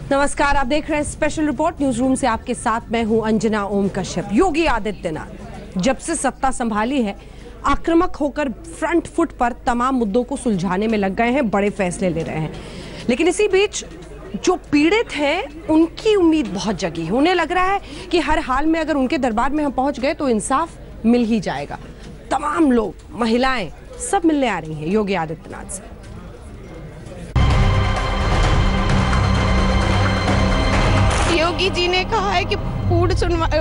नमस्कार, आप देख रहे हैं स्पेशल रिपोर्ट न्यूज रूम से। आपके साथ मैं हूं अंजना ओम कश्यप। योगी आदित्यनाथ जब से सत्ता संभाली है, आक्रामक होकर फ्रंट फुट पर तमाम मुद्दों को सुलझाने में लग गए हैं, बड़े फैसले ले रहे हैं। लेकिन इसी बीच जो पीड़ित हैं उनकी उम्मीद बहुत जगी है। उन्हें लग रहा है कि हर हाल में अगर उनके दरबार में हम पहुंच गए तो इंसाफ मिल ही जाएगा। तमाम लोग, महिलाएं सब मिलने आ रही हैं योगी आदित्यनाथ से। योगी जी ने कहा है कि पूर्ण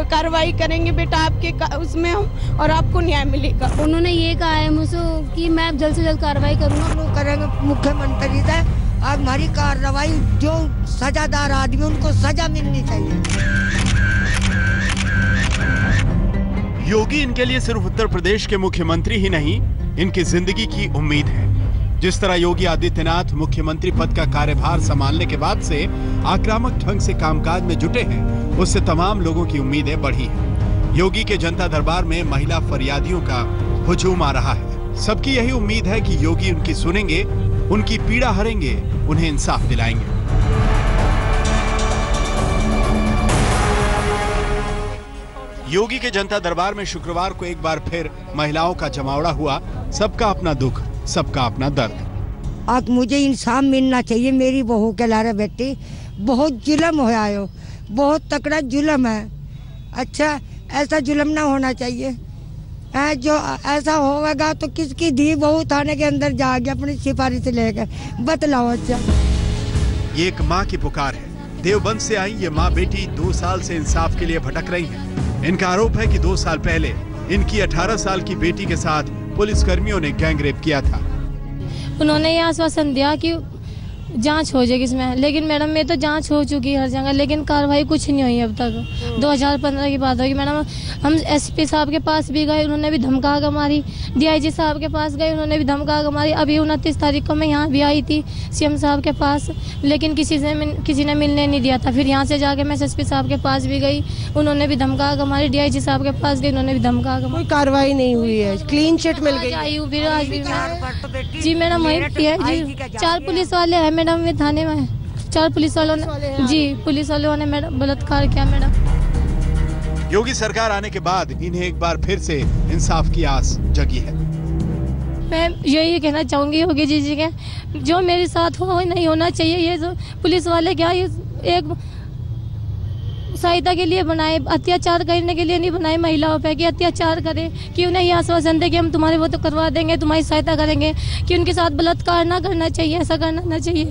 कार्रवाई करेंगे बेटा आपके उसमें हम, और आपको न्याय मिलेगा। उन्होंने ये कहा है मुझसे कि मैं जल्द से जल्द कार्रवाई करूंगा। लोग करेंगे मुख्यमंत्री से। आज हमारी कार्रवाई, जो सजादार आदमी उनको सजा मिलनी चाहिए। योगी इनके लिए सिर्फ उत्तर प्रदेश के मुख्यमंत्री ही नहीं, इनकी जिंदगी की उम्मीद है। जिस तरह योगी आदित्यनाथ मुख्यमंत्री पद का कार्यभार संभालने के बाद से आक्रामक ढंग से कामकाज में जुटे हैं, उससे तमाम लोगों की उम्मीदें बढ़ी हैं। योगी के जनता दरबार में महिला फरियादियों का हुजूम आ रहा है। सबकी यही उम्मीद है कि योगी उनकी सुनेंगे, उनकी पीड़ा हरेंगे, उन्हें इंसाफ दिलाएंगे। योगी के जनता दरबार में शुक्रवार को एक बार फिर महिलाओं का जमावड़ा हुआ। सबका अपना दुख, सबका अपना दर्द। आज मुझे इंसाफ मिलना चाहिए। मेरी बहू के लारे बेटी बहुत जुल्म हो आयो, बहुत तकड़ा जुल्म है। अच्छा, ऐसा जुल्म ना होना चाहिए। जो ऐसा होगा तो किसकी धी बहू थाने के अंदर जाएगी अपनी सिफारिश लेकर, बतलाओ। अच्छा, ये एक माँ की पुकार है। देवबंद से आई ये माँ बेटी 2 साल से इंसाफ के लिए भटक रही है। इनका आरोप है कि 2 साल पहले इनकी 18 साल की बेटी के साथ पुलिस कर्मियों ने गैंगरेप किया था। उन्होंने ये आश्वासन दिया कि जांच हो जाएगी इसमें, लेकिन मैडम में तो जांच हो चुकी है हर जगह, लेकिन कार्रवाई कुछ नहीं हुई अब तक। 2015 की बात होगी मैडम। हम एसपी साहब के पास भी गए, उन्होंने भी धमका के मारी। डीआईजी साहब के पास गए, उन्होंने भी धमका के मारी। अभी 29 तारीख को मैं यहाँ भी आई थी सीएम साहब के पास, लेकिन किसी ने मिलने नहीं दिया था। फिर यहाँ से जाके मैं एसपी साहब के पास भी गई, उन्होंने भी धमका के मारी। डीआईजी साहब के पास गई, उन्होंने भी धमका के मारी। कोई कार्रवाई नहीं हुई है, क्लीन चिट मिल गई। आई हूँ फिर आज भी जी मैडम, वही जी 4 पुलिस वाले हैं मैडम, ये थाने में 4 पुलिस वालों ने जी पुलिस वालों ने मैडम बलात्कार किया मैडम। योगी सरकार आने के बाद इन्हें एक बार फिर से इंसाफ की आस जगी है। मैं यही कहना चाहूंगी योगी जी के, जो मेरे साथ हो नहीं होना चाहिए। ये जो पुलिस वाले क्या ये एक सहायता के लिए बनाए, अत्याचार करने के लिए नहीं बनाए महिलाओं पे कि अत्याचार करे, कि उन्हें ये आश्वासन दे कि हम तुम्हारे वो तो करवा देंगे, तुम्हारी सहायता करेंगे, कि उनके साथ बलात्कार ना करना चाहिए, ऐसा करना ना चाहिए।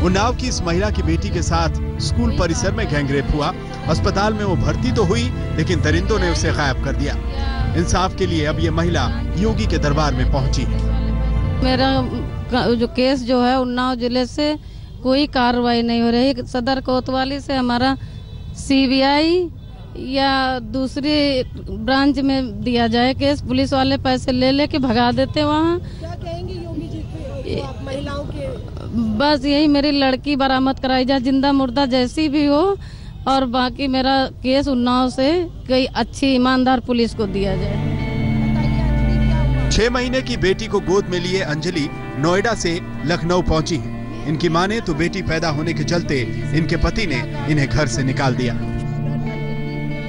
उन्नाव की इस महिला की बेटी के साथ स्कूल परिसर में गैंगरेप हुआ। अस्पताल में वो भर्ती तो हुई, लेकिन दरिंदों ने उसे गायब कर दिया। इंसाफ के लिए अब ये महिला योगी के दरबार में पहुंची है। मेरा जो केस जो है उन्नाव जिले से कोई कार्रवाई नहीं हो रही। सदर कोतवाली से हमारा सीबीआई या दूसरी ब्रांच में दिया जाए केस। पुलिस वाले पैसे ले लेके भगा देते वहाँ। क्या कहेंगे योगी जी को आप महिलाओं के? बस यही, मेरी लड़की बरामद कराई जाए, जिंदा मुर्दा जैसी भी हो, और बाकी मेरा केस उन्नाव से कोई अच्छी ईमानदार पुलिस को दिया जाए। 6 महीने की बेटी को गोद में लिए अंजलि नोएडा से लखनऊ पहुंची है। इनकी मां ने तो बेटी पैदा होने के चलते इनके पति ने इन्हें घर से निकाल दिया।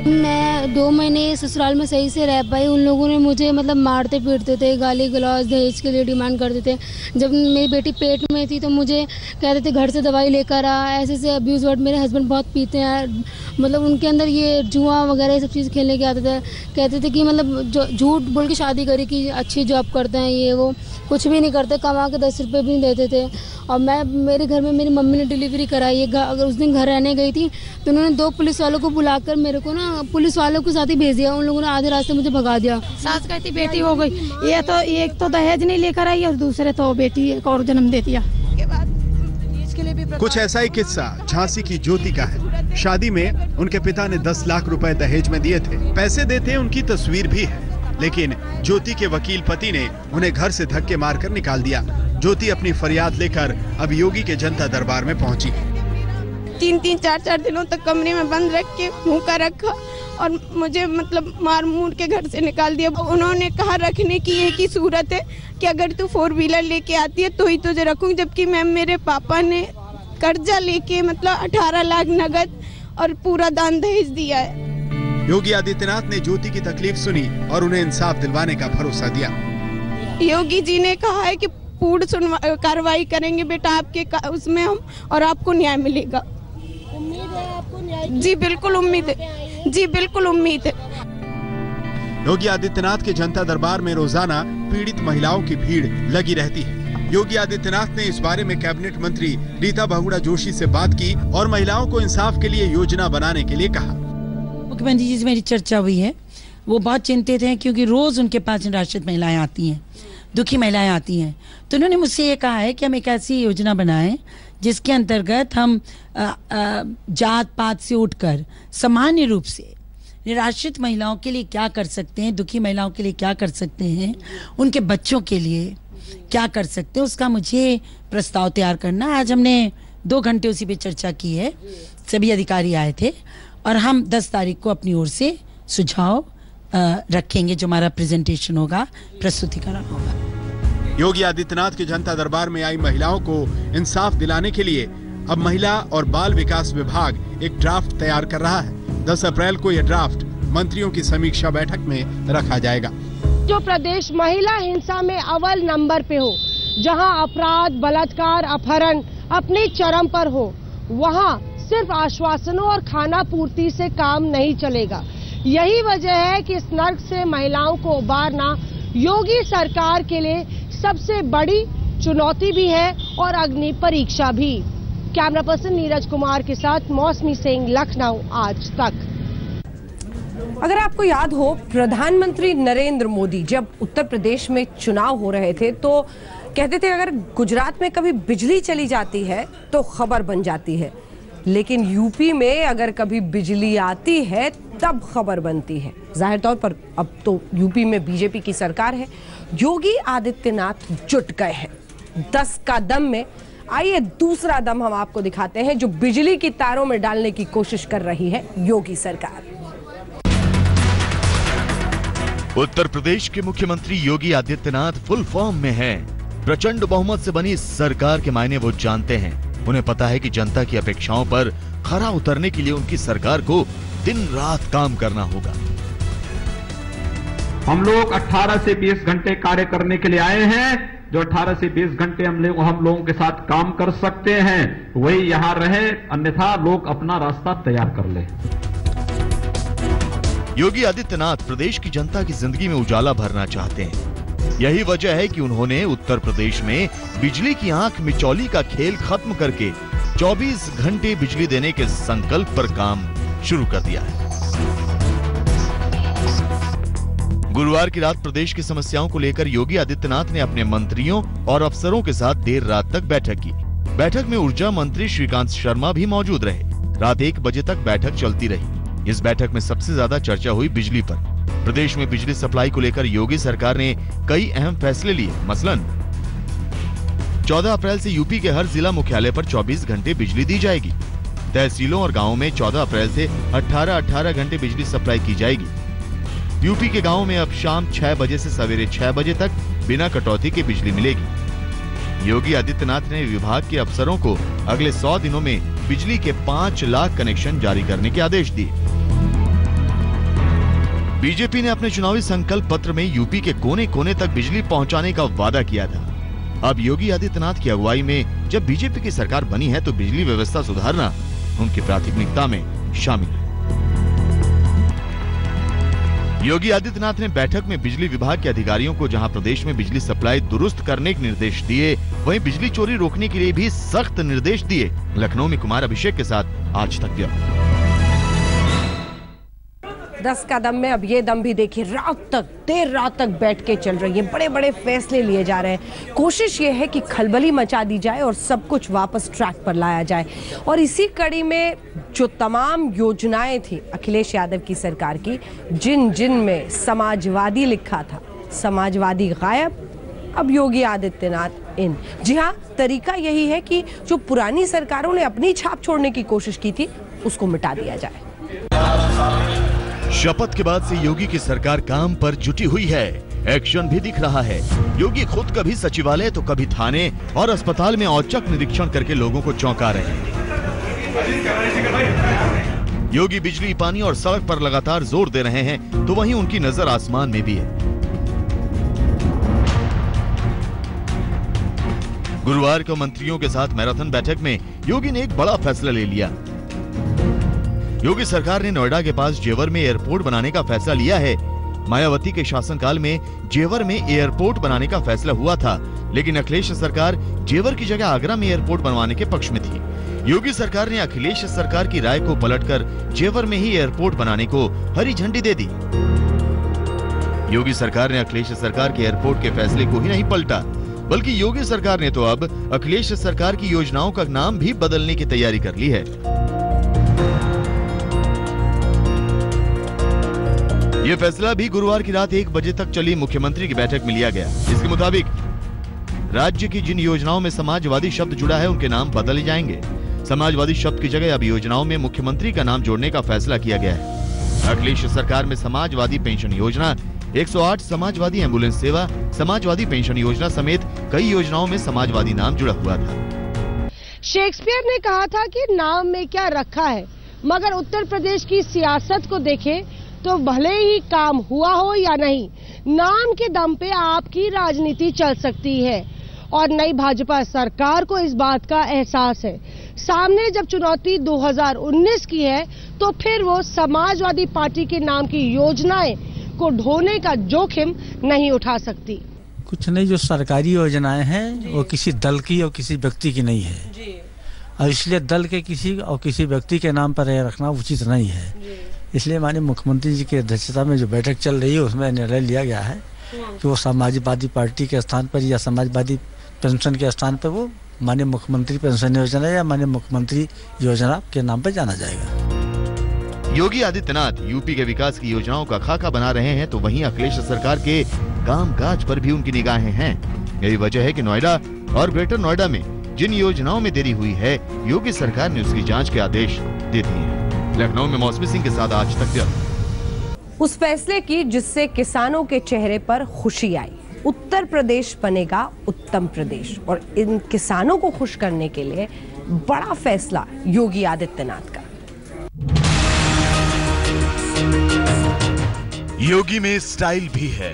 मैं 2 महीने ससुराल में सही से रह पाई। उन लोगों ने मुझे मतलब मारते पीटते थे, गाली गलौज, दहेज के लिए डिमांड करते थे। जब मेरी बेटी पेट में थी तो मुझे कहते थे घर से दवाई लेकर आ, ऐसे से अब्यूज़ वर्ड। मेरे हस्बैंड बहुत पीते हैं, मतलब उनके अंदर ये जुआ वगैरह सब चीज़ खेलने के आते थे। कहते थे कि मतलब झूठ बोल के शादी करी कि अच्छी जॉब करते हैं, ये वो कुछ भी नहीं करते, कमा के 10 रुपये भी नहीं देते थे। और मेरे घर में मेरी मम्मी ने डिलीवरी कराई है। अगर उस दिन घर रहने गई थी तो उन्होंने 2 पुलिस वालों को बुलाकर मेरे को ना पुलिस वालों के साथ ही भेज दिया। उन लोगों ने आधे रास्ते मुझे भगा दिया। सास कहती बेटी हो गई, ये तो एक तो दहेज नहीं लेकर आई और दूसरे तो बेटी एक और जन्म दे दिया। कुछ ऐसा ही किस्सा झांसी की ज्योति का है। शादी में उनके पिता ने 10 लाख रुपए दहेज में दिए थे। पैसे देते उनकी तस्वीर भी है, लेकिन ज्योति के वकील पति ने उन्हें घर से धक्के मारकर निकाल दिया। ज्योति अपनी फरियाद लेकर अब योगी के जनता दरबार में पहुंची। 3-3, 4-4 दिनों तक कमरे में बंद रख के भूखा रखा और मुझे मतलब मार मूर के घर से निकाल दिया। उन्होंने कहा रखने की एक ही सूरत है कि अगर तू 4 व्हीलर लेके आती है तो ही तुझे रखूंगी, जबकि मैम मेरे पापा ने कर्जा लेके मतलब 18 लाख नगद और पूरा दान दहेज दिया है। योगी आदित्यनाथ ने ज्योति की तकलीफ सुनी और उन्हें इंसाफ दिलवाने का भरोसा दिया। योगी जी ने कहा है कि पूर्ण कार्रवाई करेंगे बेटा आपके उसमें हम, और आपको न्याय मिलेगा। उम्मीद है आपको न्याय? जी बिल्कुल उम्मीद है, जी बिल्कुल उम्मीद है। योगी आदित्यनाथ के जनता दरबार में रोजाना पीड़ित महिलाओं की भीड़ लगी रहती है। योगी आदित्यनाथ ने इस बारे में कैबिनेट मंत्री रीता बहुगुणा जोशी से बात की और महिलाओं को इंसाफ के लिए योजना बनाने के लिए कहा। मुख्यमंत्री जी से मेरी चर्चा हुई है, वो बहुत चिंतित हैं क्योंकि रोज उनके पास निराश्रित महिलाएं आती हैं, दुखी महिलाएं आती हैं। तो उन्होंने मुझसे ये कहा है कि हम एक ऐसी योजना बनाएं जिसके अंतर्गत हम जात पात से उठकर सामान्य रूप से निराश्रित महिलाओं के लिए क्या कर सकते हैं, दुखी महिलाओं के लिए क्या कर सकते हैं, उनके बच्चों के लिए क्या कर सकते हैं, उसका मुझे प्रस्ताव तैयार करना। आज हमने 2 घंटे उसी पे चर्चा की है, सभी अधिकारी आए थे और हम 10 तारीख को अपनी ओर से सुझाव रखेंगे, जो हमारा प्रेजेंटेशन होगा, प्रस्तुतिकरण होगा। योगी आदित्यनाथ के जनता दरबार में आई महिलाओं को इंसाफ दिलाने के लिए अब महिला और बाल विकास विभाग एक ड्राफ्ट तैयार कर रहा है। 10 अप्रैल को यह ड्राफ्ट मंत्रियों की समीक्षा बैठक में रखा जाएगा। जो प्रदेश महिला हिंसा में अव्वल नंबर पे हो, जहां अपराध, बलात्कार, अपहरण अपने चरम पर हो, वहां सिर्फ आश्वासनों और खाना पूर्ति से काम नहीं चलेगा। यही वजह है कि इस नर्क से महिलाओं को उबारना योगी सरकार के लिए सबसे बड़ी चुनौती भी है और अग्नि परीक्षा भी। कैमरा पर्सन नीरज कुमार के साथ मौसमी सिंह, लखनऊ, आज तक। अगर आपको याद हो, प्रधानमंत्री नरेंद्र मोदी जब उत्तर प्रदेश में चुनाव हो रहे थे तो कहते थे अगर गुजरात में कभी बिजली चली जाती है तो खबर बन जाती है, लेकिन यूपी में अगर कभी बिजली आती है तब खबर बनती है। जाहिर तौर पर अब तो यूपी में बीजेपी की सरकार है, योगी आदित्यनाथ जुट गए हैं 10 का दम में। आइए दूसरा दम हम आपको दिखाते हैं जो बिजली की तारों में डालने की कोशिश कर रही है योगी सरकार। उत्तर प्रदेश के मुख्यमंत्री योगी आदित्यनाथ फुल फॉर्म में हैं। प्रचंड बहुमत से बनी सरकार के मायने वो जानते हैं। उन्हें पता है कि जनता की अपेक्षाओं पर खरा उतरने के लिए उनकी सरकार को दिन रात काम करना होगा। हम लोग 18 से 20 घंटे कार्य करने के लिए आए हैं। जो 18 से 20 घंटे हम लोगों के साथ काम कर सकते हैं वही यहाँ रहे, अन्यथा लोग अपना रास्ता तैयार कर ले। योगी आदित्यनाथ प्रदेश की जनता की जिंदगी में उजाला भरना चाहते हैं। यही वजह है कि उन्होंने उत्तर प्रदेश में बिजली की आंख मिचौली का खेल खत्म करके 24 घंटे बिजली देने के संकल्प पर काम शुरू कर दिया है। गुरुवार की रात प्रदेश की समस्याओं को लेकर योगी आदित्यनाथ ने अपने मंत्रियों और अफसरों के साथ देर रात तक बैठक की। बैठक में ऊर्जा मंत्री श्रीकांत शर्मा भी मौजूद रहे। रात 1 बजे तक बैठक चलती रही। इस बैठक में सबसे ज्यादा चर्चा हुई बिजली पर। प्रदेश में बिजली सप्लाई को लेकर योगी सरकार ने कई अहम फैसले लिए। मसलन 14 अप्रैल से यूपी के हर जिला मुख्यालय पर 24 घंटे बिजली दी जाएगी। तहसीलों और गांवों में 14 अप्रैल से 18 घंटे बिजली सप्लाई की जाएगी। यूपी के गांवों में अब शाम 6 बजे से सवेरे 6 बजे तक बिना कटौती के बिजली मिलेगी। योगी आदित्यनाथ ने विभाग के अफसरों को अगले 100 दिनों में बिजली के 5 लाख कनेक्शन जारी करने के आदेश दिए। बीजेपी ने अपने चुनावी संकल्प पत्र में यूपी के कोने कोने तक बिजली पहुंचाने का वादा किया था। अब योगी आदित्यनाथ की अगुवाई में जब बीजेपी की सरकार बनी है तो बिजली व्यवस्था सुधारना उनकी प्राथमिकता में शामिल है। योगी आदित्यनाथ ने बैठक में बिजली विभाग के अधिकारियों को जहां प्रदेश में बिजली सप्लाई दुरुस्त करने के निर्देश दिए, वहीं बिजली चोरी रोकने के लिए भी सख्त निर्देश दिए। लखनऊ में कुमार अभिषेक के साथ आज तक ब्यूरो। 10 का दम में अब ये दम भी देखिए, रात तक, देर रात तक बैठ के चल रही है। बड़े बड़े फैसले लिए जा रहे हैं। कोशिश ये है कि खलबली मचा दी जाए और सब कुछ वापस ट्रैक पर लाया जाए। और इसी कड़ी में जो तमाम योजनाएं थी अखिलेश यादव की सरकार की, जिन में समाजवादी लिखा था, समाजवादी गायब, अब योगी आदित्यनाथ इन। जी हाँ, तरीका यही है कि जो पुरानी सरकारों ने अपनी छाप छोड़ने की कोशिश की थी उसको मिटा दिया जाए। शपथ के बाद से योगी की सरकार काम पर जुटी हुई है। एक्शन भी दिख रहा है। योगी खुद कभी सचिवालय तो कभी थाने और अस्पताल में औचक निरीक्षण करके लोगों को चौंका रहे हैं। योगी बिजली, पानी और सड़क पर लगातार जोर दे रहे हैं, तो वहीं उनकी नजर आसमान में भी है। गुरुवार को मंत्रियों के साथ मैराथन बैठक में योगी ने एक बड़ा फैसला ले लिया। योगी सरकार ने नोएडा के पास जेवर में एयरपोर्ट बनाने का फैसला लिया है। मायावती के शासनकाल में जेवर में एयरपोर्ट बनाने का फैसला हुआ था, लेकिन अखिलेश सरकार जेवर की जगह आगरा में एयरपोर्ट बनवाने के पक्ष में थी। योगी सरकार ने अखिलेश सरकार की राय को पलटकर जेवर में ही एयरपोर्ट बनाने को हरी झंडी दे दी। योगी सरकार ने अखिलेश सरकार के एयरपोर्ट के फैसले को ही नहीं पलटा, बल्कि योगी सरकार ने तो अब अखिलेश सरकार की योजनाओं का नाम भी बदलने की तैयारी कर ली है। यह फैसला भी गुरुवार की रात 1 बजे तक चली मुख्यमंत्री की बैठक में लिया गया। इसके मुताबिक राज्य की जिन योजनाओं में समाजवादी शब्द जुड़ा है उनके नाम बदले जाएंगे। समाजवादी शब्द की जगह अब योजनाओं में मुख्यमंत्री का नाम जोड़ने का फैसला किया गया है। अखिलेश सरकार में समाजवादी पेंशन योजना, 108 समाजवादी एम्बुलेंस सेवा, समाजवादी पेंशन योजना समेत कई योजनाओं में समाजवादी नाम जुड़ा हुआ था। शेक्सपियर ने कहा था कि नाम में क्या रखा है, मगर उत्तर प्रदेश की सियासत को देखें तो भले ही काम हुआ हो या नहीं, नाम के दम पे आपकी राजनीति चल सकती है। और नई भाजपा सरकार को इस बात का एहसास है। सामने जब चुनौती 2019 की है, तो फिर वो समाजवादी पार्टी के नाम की योजनाएं को ढोने का जोखिम नहीं उठा सकती। कुछ नहीं, जो सरकारी योजनाएं हैं वो किसी दल की और किसी व्यक्ति की नहीं है, और इसलिए दल के किसी और किसी व्यक्ति के नाम पर रखना उचित नहीं है। इसलिए माननीय मुख्यमंत्री जी की अध्यक्षता में जो बैठक चल रही है उसमें निर्णय लिया गया है कि वो समाजवादी पार्टी के स्थान पर या समाजवादी पेंशन के स्थान पर वो माननीय मुख्यमंत्री पेंशन योजना या माननीय मुख्यमंत्री योजना के नाम पर जाना जाएगा। योगी आदित्यनाथ यूपी के विकास की योजनाओं का खाका बना रहे हैं, तो वहीं अखिलेश सरकार के कामकाज पर भी उनकी निगाहें हैं। यही वजह है कि नोएडा और ग्रेटर नोएडा में जिन योजनाओं में देरी हुई है, योगी सरकार ने उसकी जांच के आदेश दे दिए हैं। लखनऊ में मौसमी सिंह के साथ आज तक ब्यूरो। उस फैसले की जिससे किसानों के चेहरे पर खुशी आई। उत्तर प्रदेश बनेगा उत्तम प्रदेश, और इन किसानों को खुश करने के लिए बड़ा फैसला योगी आदित्यनाथ का। योगी में स्टाइल भी है।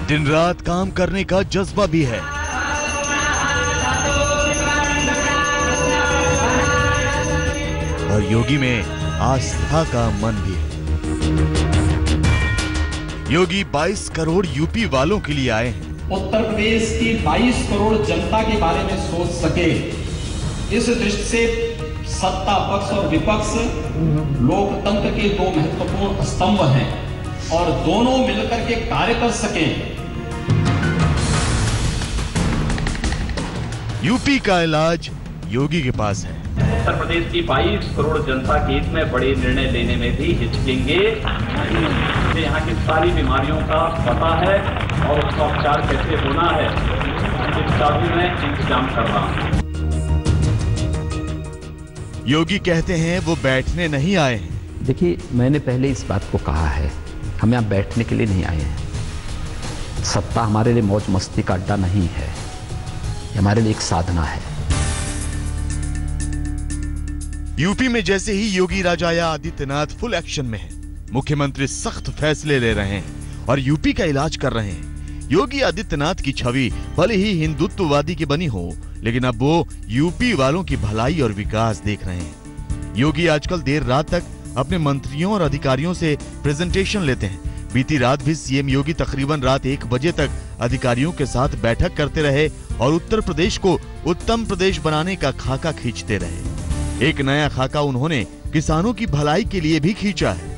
दिन रात काम करने का जज्बा भी है। और योगी में आस्था का मन भी है। योगी 22 करोड़ यूपी वालों के लिए आए हैं। उत्तर प्रदेश की 22 करोड़ जनता के बारे में सोच सके, इस दृष्टि से सत्ता पक्ष और विपक्ष लोकतंत्र के दो महत्वपूर्ण स्तंभ हैं, और दोनों मिलकर के कार्य कर सकें। यूपी का इलाज योगी के पास है। उत्तर प्रदेश की 22 करोड़ जनता के हित में बड़े निर्णय लेने में भी हिचकेंगे। मुझे यहाँ की सारी बीमारियों का पता है और उसका उपचार कैसे होना है, इसका भी मैं इंतजाम कर रहा हूँ। योगी कहते हैं वो बैठने नहीं आए हैं। देखिए, मैंने पहले इस बात को कहा है, हम यहाँ बैठने के लिए नहीं आए हैं। सत्ता हमारे लिए मौज मस्ती का अड्डा नहीं है, हमारे लिए एक साधना है। यूपी में जैसे ही योगी राजा आया, आदित्यनाथ फुल एक्शन में है। मुख्यमंत्री सख्त फैसले ले रहे हैं और यूपी का इलाज कर रहे हैं। योगी आदित्यनाथ की छवि भले ही हिंदुत्ववादी की बनी हो, लेकिन अब वो यूपी वालों की भलाई और विकास देख रहे हैं। योगी आजकल देर रात तक अपने मंत्रियों और अधिकारियों से प्रेजेंटेशन लेते हैं। बीती रात भी सीएम योगी तकरीबन रात 1 बजे तक अधिकारियों के साथ बैठक करते रहे और उत्तर प्रदेश को उत्तम प्रदेश बनाने का खाका खींचते रहे। एक नया खाका उन्होंने किसानों की भलाई के लिए भी खींचा है।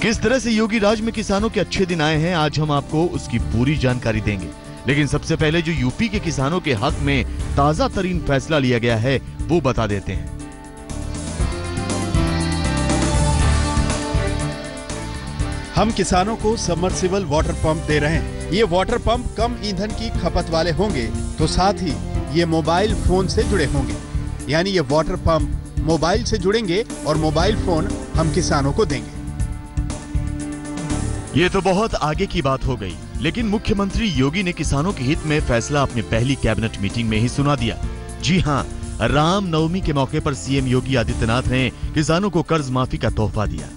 किस तरह से योगी राज में किसानों के अच्छे दिन आए हैं, आज हम आपको उसकी पूरी जानकारी देंगे। लेकिन सबसे पहले जो यूपी के किसानों के हक में ताजा तरीन फैसला लिया गया है वो बता देते हैं। हम किसानों को सबमर्सिबल वाटर पंप दे रहे हैं। ये वाटर पंप कम ईंधन की खपत वाले होंगे तो साथ ही ये मोबाइल फोन से जुड़े होंगे, यानी ये वाटर पंप मोबाइल से जुड़ेंगे और मोबाइल फोन हम किसानों को देंगे। ये तो बहुत आगे की बात हो गई, लेकिन मुख्यमंत्री योगी ने किसानों के हित में फैसला अपनी पहली कैबिनेट मीटिंग में ही सुना दिया। जी हां, रामनवमी के मौके पर सीएम योगी आदित्यनाथ ने किसानों को कर्ज माफी का तोहफा दिया।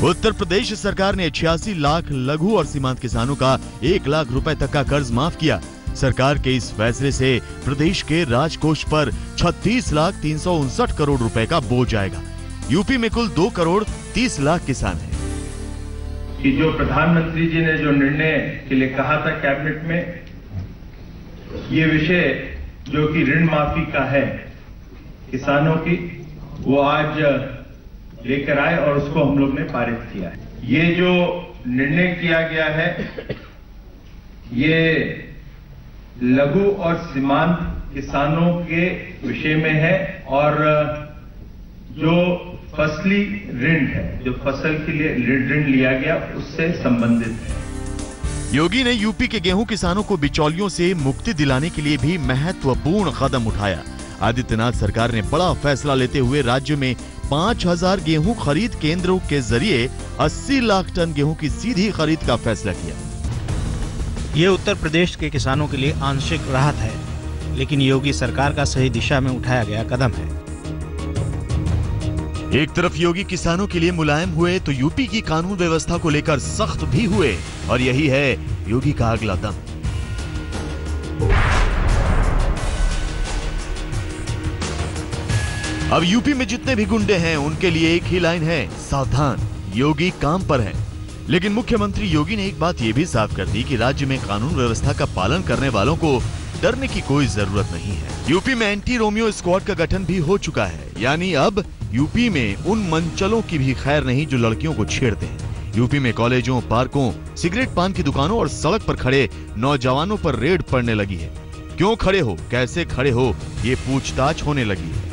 उत्तर प्रदेश सरकार ने 86 लाख लघु और सीमांत किसानों का 1 लाख रुपए तक का कर्ज माफ किया। सरकार के इस फैसले से प्रदेश के राजकोष पर 36,359 करोड़ रुपए का बोझ आएगा। यूपी में कुल 2 करोड़ 30 लाख किसान हैं। कि जो प्रधानमंत्री जी ने जो निर्णय के लिए कहा था कैबिनेट में, ये विषय जो कि ऋण माफी का है किसानों की, वो आज लेकर आए और उसको हम लोग ने पारित किया है। ये जो निर्णय किया गया है ये लघु और सीमांत किसानों के विषय में है और जो फसली ऋण है, जो फसल के लिए ऋण लिया गया उससे संबंधित है। योगी ने यूपी के गेहूं किसानों को बिचौलियों से मुक्ति दिलाने के लिए भी महत्वपूर्ण कदम उठाया। आदित्यनाथ सरकार ने बड़ा फैसला लेते हुए राज्य में 5,000 गेहूं खरीद केंद्रों के जरिए 80 लाख टन गेहूं की सीधी खरीद का फैसला किया। ये उत्तर प्रदेश के किसानों के लिए आंशिक राहत है, लेकिन योगी सरकार का सही दिशा में उठाया गया कदम है। एक तरफ योगी किसानों के लिए मुलायम हुए तो यूपी की कानून व्यवस्था को लेकर सख्त भी हुए, और यही है योगी का अगला दम। अब यूपी में जितने भी गुंडे हैं उनके लिए एक ही लाइन है, सावधान, योगी काम पर है। लेकिन मुख्यमंत्री योगी ने एक बात ये भी साफ कर दी कि राज्य में कानून व्यवस्था का पालन करने वालों को डरने की कोई जरूरत नहीं है। यूपी में एंटी रोमियो स्क्वाड का गठन भी हो चुका है, यानी अब यूपी में उन मंचलों की भी खैर नहीं जो लड़कियों को छेड़ते हैं। यूपी में कॉलेजों, पार्कों, सिगरेट पान की दुकानों और सड़क पर खड़े नौजवानों पर रेड पड़ने लगी है। क्यों खड़े हो, कैसे खड़े हो, ये पूछताछ होने लगी है।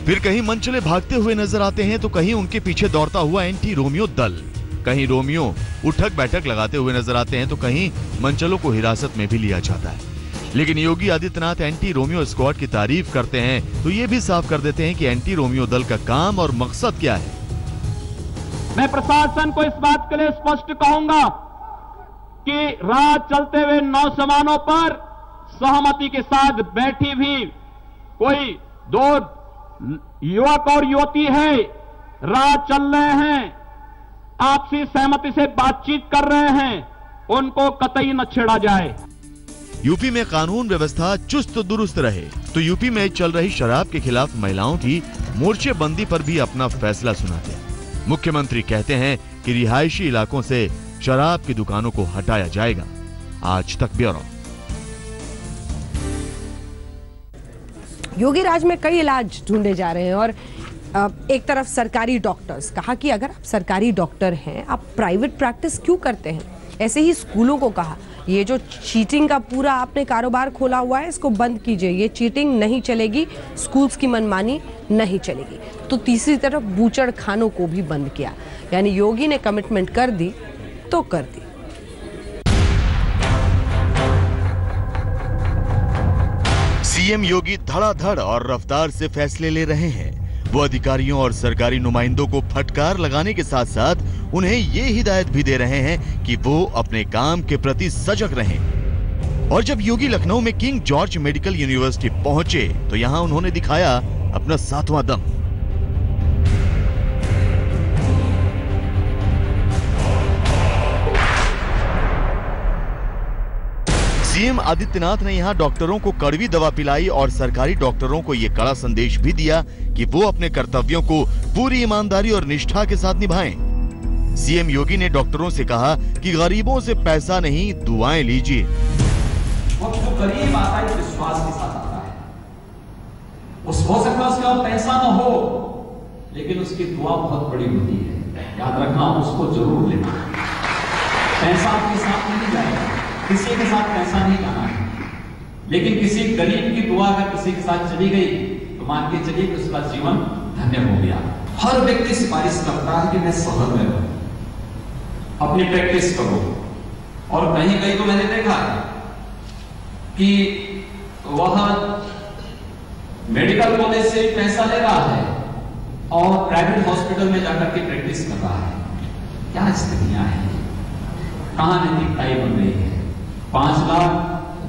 फिर कहीं मंचले भागते हुए नजर आते हैं तो कहीं उनके पीछे दौड़ता हुआ एंटी रोमियो दल, कहीं रोमियो उठक बैठक लगाते हुए नजर आते हैं तो कहीं मंचलों को हिरासत में भी लिया जाता है। लेकिन Yogi Adityanath anti Romeo squad की तारीफ करते हैं तो ये भी साफ कर देते हैं कि एंटी रोमियो दल का काम और मकसद क्या है। मैं प्रशासन को इस बात के लिए स्पष्ट कहूंगा कि राह चलते हुए नौजवानों पर सहमति के साथ बैठी भी कोई 2 युवक और युवती है, राह चल रहे हैं, आपसी सहमति से बातचीत कर रहे हैं, उनको कतई न छेड़ा जाए। यूपी में कानून व्यवस्था चुस्त दुरुस्त रहे तो यूपी में चल रही शराब के खिलाफ महिलाओं की मोर्चेबंदी पर भी अपना फैसला सुनाते हैं। मुख्यमंत्री कहते हैं कि रिहायशी इलाकों से शराब की दुकानों को हटाया जाएगा। आज तक ब्यूरो। योगी राज में कई इलाज ढूंढे जा रहे हैं और एक तरफ सरकारी डॉक्टर्स, कहा कि अगर आप सरकारी डॉक्टर हैं आप प्राइवेट प्रैक्टिस क्यों करते हैं। ऐसे ही स्कूलों को कहा ये जो चीटिंग का पूरा आपने कारोबार खोला हुआ है इसको बंद कीजिए, ये चीटिंग नहीं चलेगी, स्कूल्स की मनमानी नहीं चलेगी। तो तीसरी तरफ बूचड़ खानों को भी बंद किया, यानी योगी ने कमिटमेंट कर दी तो कर दी। सीएम योगी धड़ाधड़ और रफ्तार से फैसले ले रहे हैं। वो अधिकारियों और सरकारी नुमाइंदों को फटकार लगाने के साथ साथ उन्हें ये हिदायत भी दे रहे हैं कि वो अपने काम के प्रति सजग रहें। और जब योगी लखनऊ में किंग जॉर्ज मेडिकल यूनिवर्सिटी पहुंचे तो यहां उन्होंने दिखाया अपना 7वां दम। सीएम आदित्यनाथ ने यहां डॉक्टरों को कड़वी दवा पिलाई और सरकारी डॉक्टरों को यह कड़ा संदेश भी दिया कि वो अपने कर्तव्यों को पूरी ईमानदारी और निष्ठा के साथ निभाएं। सीएम योगी ने डॉक्टरों से कहा कि गरीबों से पैसा नहीं, दुआएं लीजिए। और जो गरीब आता है विश्वास के साथ आता है, उस हो सकता है उसका पैसा ना हो लेकिन उसकी दुआ बहुत बड़ी होती है। याद रखना, उसको जरूर लेना। पैसा आपके साथ नहीं जाएगा, किसी के साथ पैसा नहीं जाना है, लेकिन किसी गरीब की दुआ अगर किसी के साथ चली गई तो मान के चलिए कि उसका जीवन धन्य हो गया। हर व्यक्ति सिफारिश करता है कि मैं शहर में रहूं, अपनी प्रैक्टिस करो। और कहीं कहीं तो मैंने देखा कि वह मेडिकल कॉलेज से पैसा ले रहा है और प्राइवेट हॉस्पिटल में जाकर के प्रैक्टिस कर रहा है। क्या स्थितियां हैं, कहां नैतिकताएं बन रही है। 5 लाख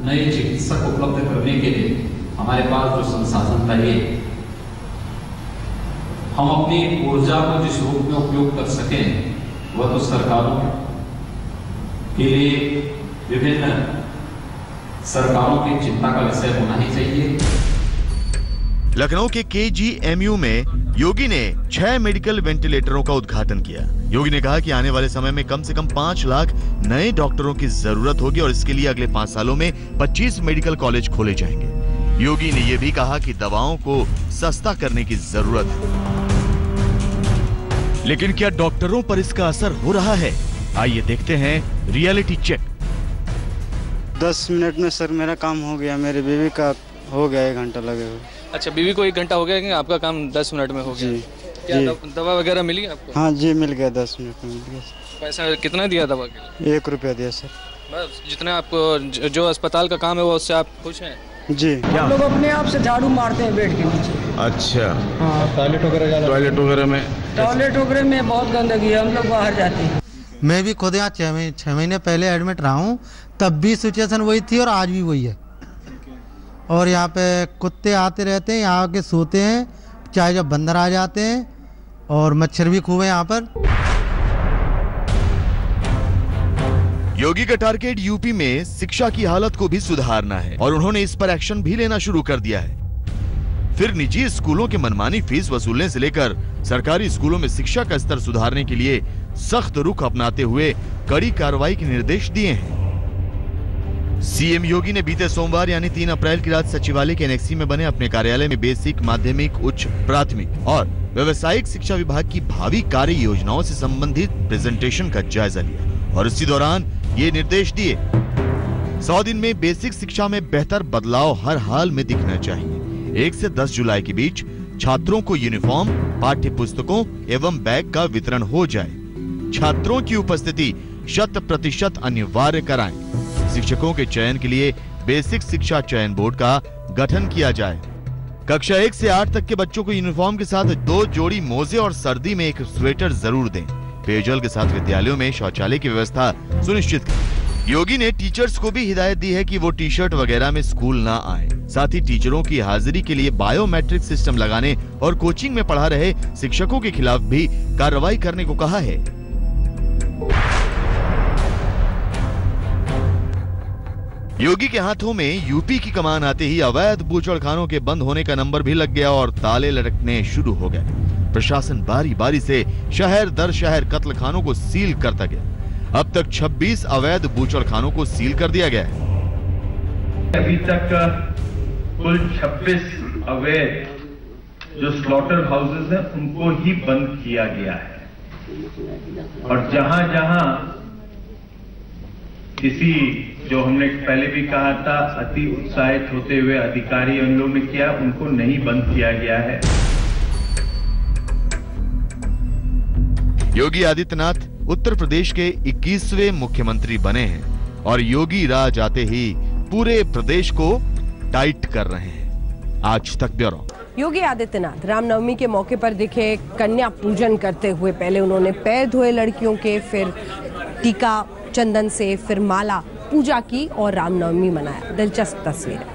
नए चिकित्सक उपलब्ध करने के लिए हमारे पास जो संसाधन चाहिए, हम अपनी ऊर्जा को जिस रूप में उपयोग कर सकें, वह तो सरकारों के लिए विभिन्न सरकारों की चिंता का विषय होना ही चाहिए। लखनऊ के KGMU में योगी ने 6 मेडिकल वेंटिलेटरों का उद्घाटन किया। योगी ने कहा कि आने वाले समय में कम से कम 5 लाख नए डॉक्टरों की जरूरत होगी और इसके लिए अगले 5 सालों में 25 मेडिकल कॉलेज खोले जाएंगे। योगी ने यह भी कहा कि दवाओं को सस्ता करने की जरूरत है। लेकिन क्या डॉक्टरों पर इसका असर हो रहा है? आइए देखते हैं रियलिटी चेक। 10 मिनट में सर मेरा काम हो गया, मेरी बीवी का हो गया 1 घंटा लगे हुए। अच्छा, बीवी को 1 घंटा हो गया कि आपका काम 10 मिनट में हो गया? क्या दवा वगैरह मिली आपको? हाँ जी, मिल गया, 10 मिनट में मिल गया। पैसा कितना दिया दवा के लिए? 1 रुपया दिया सर। बस जितना आपको जो अस्पताल का काम है वो उससे आप खुश हैं? जी। हम लोग अपने आप से झाड़ू मारते हैं बेड के नीचे। अच्छा। हाँ, टॉयलेट वगैरह में बहुत गंदगी है, हम लोग बाहर जाते हैं। मैं भी खुद यहाँ 6 महीने पहले एडमिट रहा हूँ, तब भी सिचुएशन वही थी और आज भी वही है। और यहाँ पे कुत्ते आते रहते हैं, यहाँ के सोते हैं, चाहे जब बंदर आ जाते हैं, और मच्छर भी खूब है यहाँ पर। योगी का टारगेट यूपी में शिक्षा की हालत को भी सुधारना है और उन्होंने इस पर एक्शन भी लेना शुरू कर दिया है। फिर निजी स्कूलों के मनमानी फीस वसूलने से लेकर सरकारी स्कूलों में शिक्षा का स्तर सुधारने के लिए सख्त रुख अपनाते हुए कड़ी कार्रवाई के निर्देश दिए हैं। सीएम योगी ने बीते सोमवार यानी 3 अप्रैल की रात सचिवालय के एनेक्सी में बने अपने कार्यालय में बेसिक, माध्यमिक, उच्च प्राथमिक और व्यावसायिक शिक्षा विभाग की भावी कार्य योजनाओं से संबंधित प्रेजेंटेशन का जायजा लिया और इसी दौरान ये निर्देश दिए। 100 दिन में बेसिक शिक्षा में बेहतर बदलाव हर हाल में दिखना चाहिए। 1 से 10 जुलाई के बीच छात्रों को यूनिफॉर्म, पाठ्य पुस्तकों एवं बैग का वितरण हो जाए। छात्रों की उपस्थिति 100% अनिवार्य कराएं। शिक्षकों के चयन के लिए बेसिक शिक्षा चयन बोर्ड का गठन किया जाए। कक्षा 1 से 8 तक के बच्चों को यूनिफॉर्म के साथ 2 जोड़ी मोजे और सर्दी में 1 स्वेटर जरूर दें। पेयजल के साथ विद्यालयों में शौचालय की व्यवस्था सुनिश्चित करें। योगी ने टीचर्स को भी हिदायत दी है कि वो टी-शर्ट वगैरह में स्कूल ना आए। साथ ही टीचरों की हाजिरी के लिए बायोमेट्रिक सिस्टम लगाने और कोचिंग में पढ़ा रहे शिक्षकों के खिलाफ भी कार्रवाई करने को कहा है। योगी के हाथों में यूपी की कमान आते ही अवैध बूचड़खानों के बंद होने का नंबर भी लग गया और ताले लटकने शुरू हो गए। प्रशासन बारी बारी से शहर दर शहर कत्लखानों को सील करता गया। अब तक 26 अवैध बूचड़खानों को सील कर दिया गया है। अभी तक कुल 26 अवैध जो स्लॉटर हाउसेस हैं उनको ही बंद किया गया है और जहां जहां किसी, जो हमने पहले भी कहा था, अति उत्साहित होते हुए अधिकारी उन लोगों ने किया, उनको नहीं बंद किया गया है। योगी आदित्यनाथ उत्तर प्रदेश के 21वें मुख्यमंत्री बने हैं और योगी राज आते ही पूरे प्रदेश को टाइट कर रहे हैं। आज तक ब्यूरो। योगी आदित्यनाथ रामनवमी के मौके पर दिखे कन्या पूजन करते हुए। पहले उन्होंने पैर धोए लड़कियों के, फिर टीका चंदन से, फिर माला पूजा की और रामनवमी मनाया। दिलचस्प तस्वीर है।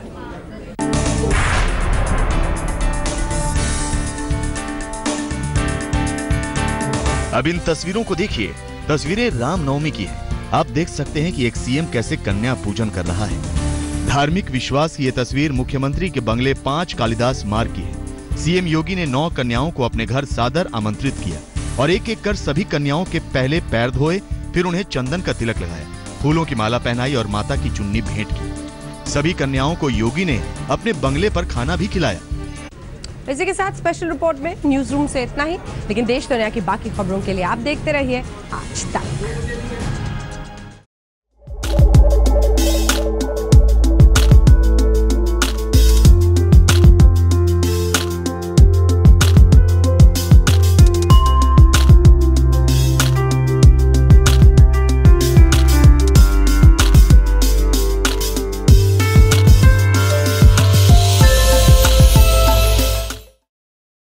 अब इन तस्वीरों को देखिए। तस्वीरें रामनवमी की हैं। आप देख सकते हैं कि एक सीएम कैसे कन्या पूजन कर रहा है। धार्मिक विश्वास की ये तस्वीर मुख्यमंत्री के बंगले 5 कालिदास मार्ग की है। सीएम योगी ने 9 कन्याओं को अपने घर सादर आमंत्रित किया और एक एक कर सभी कन्याओं के पहले पैर धोए, फिर उन्हें चंदन का तिलक लगाया, फूलों की माला पहनाई और माता की चुन्नी भेंट की। सभी कन्याओं को योगी ने अपने बंगले पर खाना भी खिलाया। इसी के साथ स्पेशल रिपोर्ट में न्यूज रूम से इतना ही, लेकिन देश दुनिया की बाकी खबरों के लिए आप देखते रहिए आज तक।